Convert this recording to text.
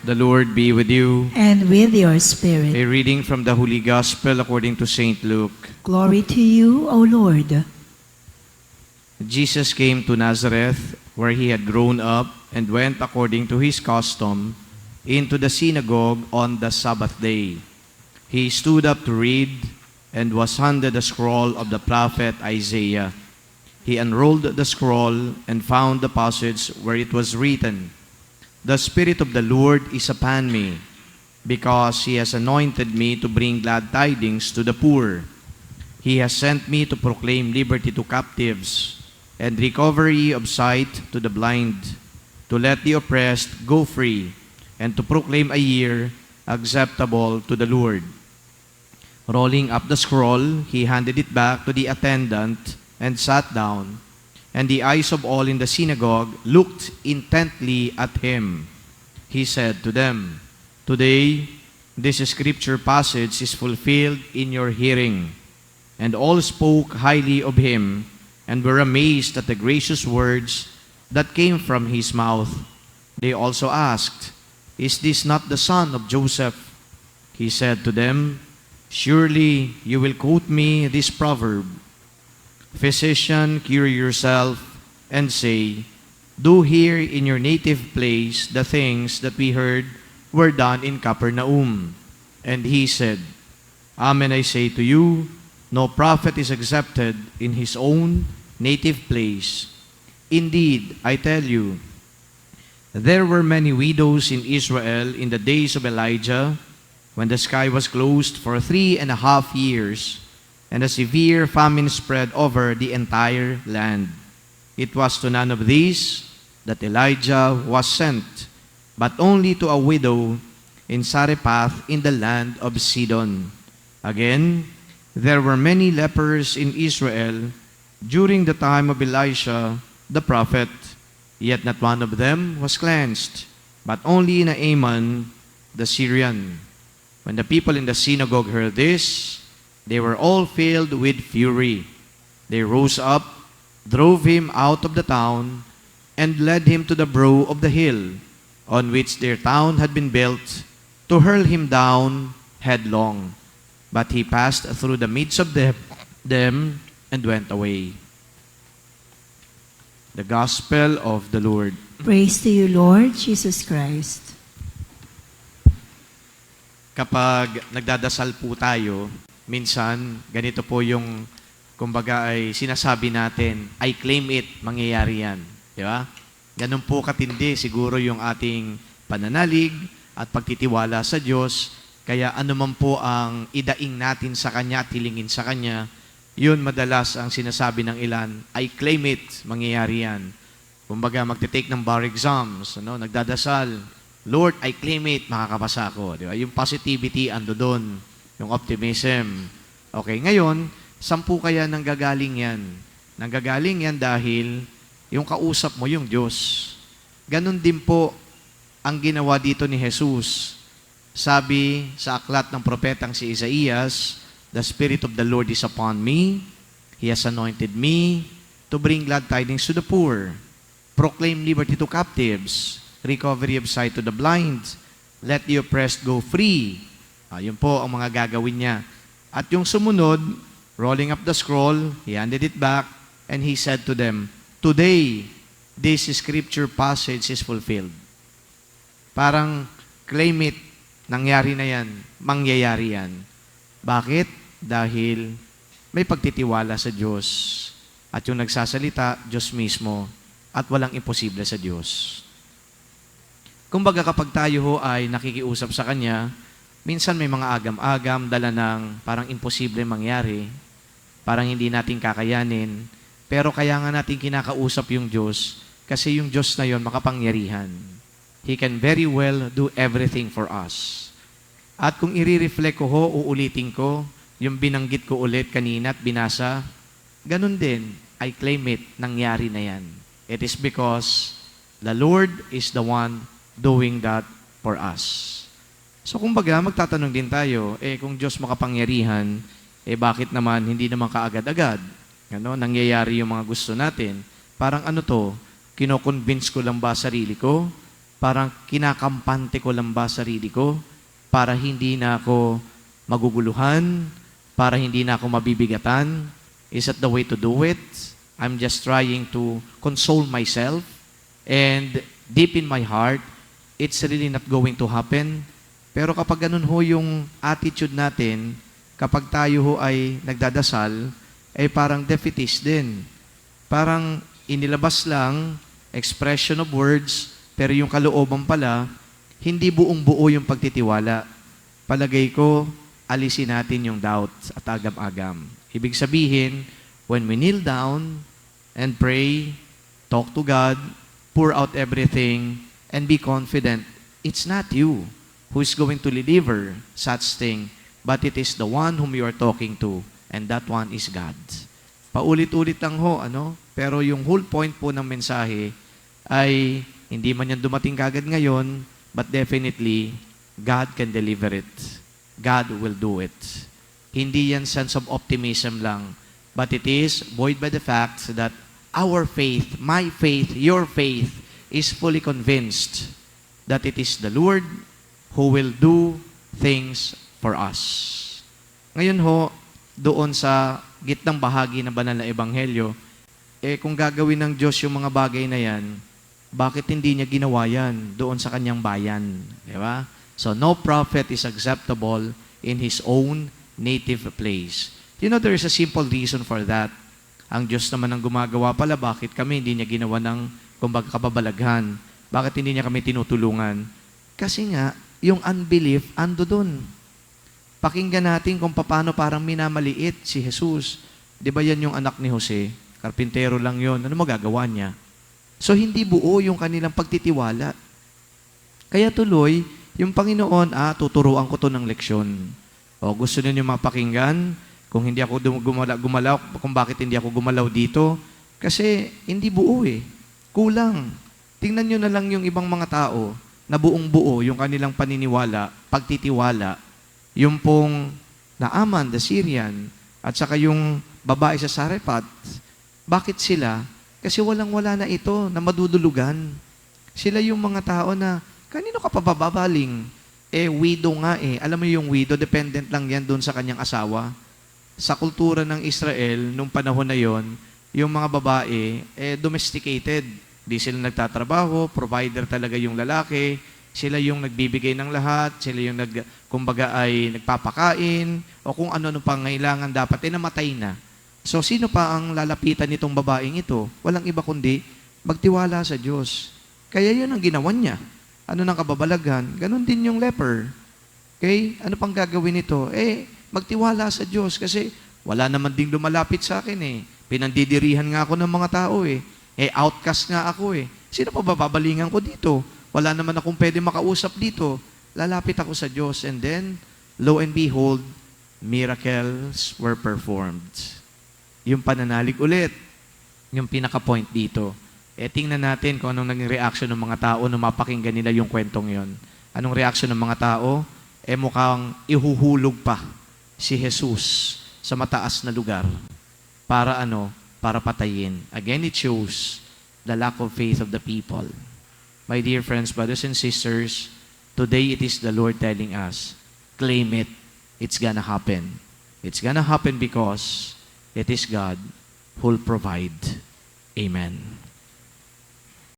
The Lord be with you. And with your spirit. A reading from the Holy Gospel according to St. Luke. Glory to you, O Lord. Jesus came to Nazareth, where he had grown up, and went according to his custom into the synagogue on the Sabbath day. He stood up to read, and was handed a scroll of the prophet Isaiah. He unrolled the scroll and found the passage where it was written, "The Spirit of the Lord is upon me, because He has anointed me to bring glad tidings to the poor. He has sent me to proclaim liberty to captives, and recovery of sight to the blind, to let the oppressed go free, and to proclaim a year acceptable to the Lord." Rolling up the scroll, he handed it back to the attendant and sat down. And the eyes of all in the synagogue looked intently at him. He said to them, "Today, this scripture passage is fulfilled in your hearing." And all spoke highly of him, and were amazed at the gracious words that came from his mouth. They also asked, "Is this not the son of Joseph?" He said to them, "Surely you will quote me this proverb, 'Physician, cure yourself,' and say, 'Do here in your native place the things that we heard were done in Capernaum.' And he said, 'Amen, I say to you, no prophet is accepted in his own native place. Indeed, I tell you, there were many widows in Israel in the days of Elijah, when the sky was closed for 3.5 years, and a severe famine spread over the entire land. It was to none of these that Elijah was sent, but only to a widow in Sarephath in the land of Sidon. Again, there were many lepers in Israel during the time of Elisha the prophet, yet not one of them was cleansed, but only Naaman the Syrian." When the people in the synagogue heard this, they were all filled with fury. They rose up, drove him out of the town, and led him to the brow of the hill on which their town had been built, to hurl him down headlong. But he passed through the midst of them and went away. The Gospel of the Lord. Praise to you, Lord Jesus Christ. Kapag nagdadasal po tayo, minsan, ganito po yung, kumbaga ay sinasabi natin, "I claim it, mangyayari yan." Di ba? Ganun po katindi siguro yung ating pananalig at pagtitiwala sa Diyos. Kaya ano man po ang idaing natin sa Kanya at hilingin sa Kanya, yun madalas ang sinasabi ng ilan, "I claim it, mangyayari yan." Kumbaga magte-take ng bar exams, nagdadasal, "Lord, I claim it, makakapasa ako." Di ba? Yung positivity ando doon. Yung optimism. Okay, ngayon, saan po kaya nanggagaling yan? Nanggagaling yan dahil yung kausap mo yung Diyos. Ganon din po ang ginawa dito ni Jesus. Sabi sa aklat ng propetang si Isaías, "The Spirit of the Lord is upon me. He has anointed me to bring glad tidings to the poor, proclaim liberty to captives, recovery of sight to the blind, let the oppressed go free." Yun po ang mga gagawin niya. At yung sumunod, rolling up the scroll, he handed it back, and he said to them, "Today, this scripture passage is fulfilled." Parang claim it, nangyari na yan, mangyayari yan. Bakit? Dahil may pagtitiwala sa Diyos. At yung nagsasalita, Diyos mismo, at walang imposible sa Diyos. Kumbaga kapag tayo ho ay nakikiusap sa Kanya, minsan may mga agam-agam, dala ng parang imposible mangyari, parang hindi natin kakayanin, pero kaya nga natin kinakausap yung Diyos, kasi yung Diyos na yon makapangyarihan. He can very well do everything for us. At kung i-reflect ko ho, uulitin ko, yung binanggit ko ulit kanina at binasa, ganun din, I claim it, nangyari na yan. It is because the Lord is the one doing that for us. So kumbaga, magtatanong din tayo, kung Diyos makapangyarihan, bakit naman hindi naman kaagad-agad? Nangyayari yung mga gusto natin. Parang kino-convince ko lang ba sarili ko? Parang kinakampante ko lang ba sarili ko para hindi na ako maguguluhan, para hindi na ako mabibigatan? Is that the way to do it? I'm just trying to console myself, and deep in my heart, it's really not going to happen. Pero kapag ganun ho yung attitude natin, kapag tayo ho ay nagdadasal, ay parang defeatist din. Parang inilabas lang, expression of words, pero yung kalooban pala, hindi buong buo yung pagtitiwala. Palagay ko, alisin natin yung doubt at agam-agam. Ibig sabihin, when we kneel down and pray, talk to God, pour out everything, and be confident, it's not you who is going to deliver such thing, but it is the one whom you are talking to, and that one is God. Paulit-ulit lang ho, Pero yung whole point po ng mensahe ay hindi man yan dumating kagad ngayon, but definitely, God can deliver it. God will do it. Hindi yan sense of optimism lang, but it is buoyed by the fact that our faith, my faith, your faith, is fully convinced that it is the Lord who will do things for us. Ngayon ho, doon sa gitnang bahagi ng banal na ebanghelyo, kung gagawin ng Diyos yung mga bagay na yan, bakit hindi niya ginawa yan doon sa kanyang bayan? Di ba? So, no prophet is acceptable in his own native place. You know, there is a simple reason for that. Ang Diyos naman ang gumagawa pala, bakit kami hindi niya ginawa ng, kumbaga, kababalaghan? Bakit hindi niya kami tinutulungan? Kasi nga, yung unbelief, ando doon. Pakinggan natin kung paano parang minamaliit si Jesus. Di ba yan yung anak ni Jose? Karpintero lang yon. Ano magagawa niya? So, hindi buo yung kanilang pagtitiwala. Kaya tuloy, yung Panginoon, tuturuan ko to ng leksyon. O, gusto niyo mapakinggan? Kung hindi ako gumalaw, kung bakit hindi ako gumalaw dito? Kasi, hindi buo eh. Kulang. Tingnan nyo na lang yung ibang mga tao na buong buo yung kanilang paniniwala, pagtitiwala. Yung pong Naaman, the Syrian, at saka yung babae sa Sarephat. Bakit sila? Kasi walang-wala na ito na madudulugan. Sila yung mga tao na, kanino ka pababaling? Widow nga eh. Alam mo yung widow, dependent lang yan doon sa kanyang asawa. Sa kultura ng Israel, nung panahon na yon, yung mga babae, domesticated. Di sila nagtatrabaho, provider talaga yung lalaki, sila yung nagbibigay ng lahat, sila yung kumbaga ay nagpapakain, o kung ano-ano pangailangan dapat, namatay na. So, sino pa ang lalapitan nitong babaeng ito? Walang iba kundi magtiwala sa Diyos. Kaya yun ang ginawa niya. Ano nang kababalaghan? Ganon din yung leper. Okay? Ano pang gagawin nito? Magtiwala sa Diyos kasi wala naman ding lumalapit sa akin eh. Pinandidirihan nga ako ng mga tao eh. Outcast nga ako eh. Sino pa babalingan ko dito? Wala naman akong pwede makausap dito. Lalapit ako sa Diyos, and then, lo and behold, miracles were performed. Yung pananalig ulit, yung pinaka-point dito. Tingnan natin kung anong naging reaction ng mga tao nung mapakinggan nila yung kwentong yon. Anong reaction ng mga tao? Mukhang ihuhulog pa si Jesus sa mataas na lugar. Para ano? Para patayin. Again, it shows the lack of faith of the people. My dear friends, brothers and sisters, today it is the Lord telling us, claim it. It's gonna happen. It's gonna happen because it is God who'll provide. Amen.